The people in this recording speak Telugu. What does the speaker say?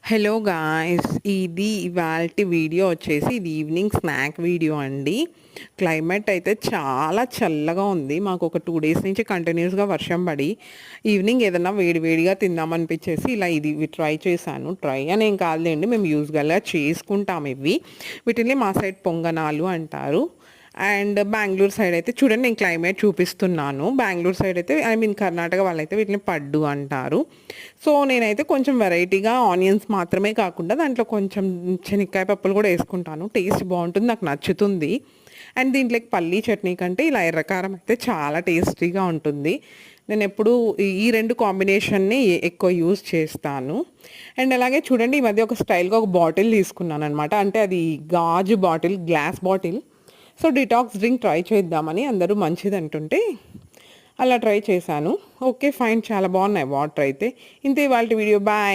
హలో గాయ్స్, ఇది ఇవాల్టి వీడియో వచ్చేసి ఇది ఈవినింగ్ స్నాక్ వీడియో అండి. క్లైమేట్ అయితే చాలా చల్లగా ఉంది. మాకు ఒక 2 డేస్ నుంచి కంటిన్యూస్గా వర్షం పడి ఈవినింగ్ ఏదన్నా వేడివేడిగా తిందామనిపించేసి ఇలా ఇవి ట్రై చేశాను. ట్రై అని ఏం కాదులేండి, మేము యూజువల్గా చేసుకుంటాం ఇవి. వీటిని మా సైడ్ పొంగనాలు అంటారు. అండ్ బెంగళూరు సైడ్ అయితే చూడండి, నేను క్లైమేట్ చూపిస్తున్నాను. బెంగళూరు సైడ్ అయితే కర్ణాటక వాళ్ళైతే వీటిని పడ్డు అంటారు. సో నేనైతే కొంచెం వెరైటీగా ఆనియన్స్ మాత్రమే కాకుండా దాంట్లో కొంచెం శనక్కాయ పప్పులు కూడా వేసుకుంటాను. టేస్ట్ బాగుంటుంది, నాకు నచ్చుతుంది. అండ్ దీంట్లోకి పల్లీ చట్నీ కంటే ఇలా ఎర్రకారం అయితే చాలా టేస్టీగా ఉంటుంది. నేను ఎప్పుడు ఈ రెండు కాంబినేషన్ని ఎక్కువ యూజ్ చేస్తాను. అండ్ అలాగే చూడండి, ఈ మధ్య ఒక స్టైల్గా ఒక బాటిల్ తీసుకున్నాను అనమాట. అంటే అది గాజు bottle, glass bottle. So detox drink try చేద్దామని అందరూ మంచిది అంటుంటే అలా ట్రై చేశాను. ఓకే ఫైన్, చాలా బాగున్నాయి వాటర్ అయితే. ఇంతే ఇవాళ వీడియో. బాయ్.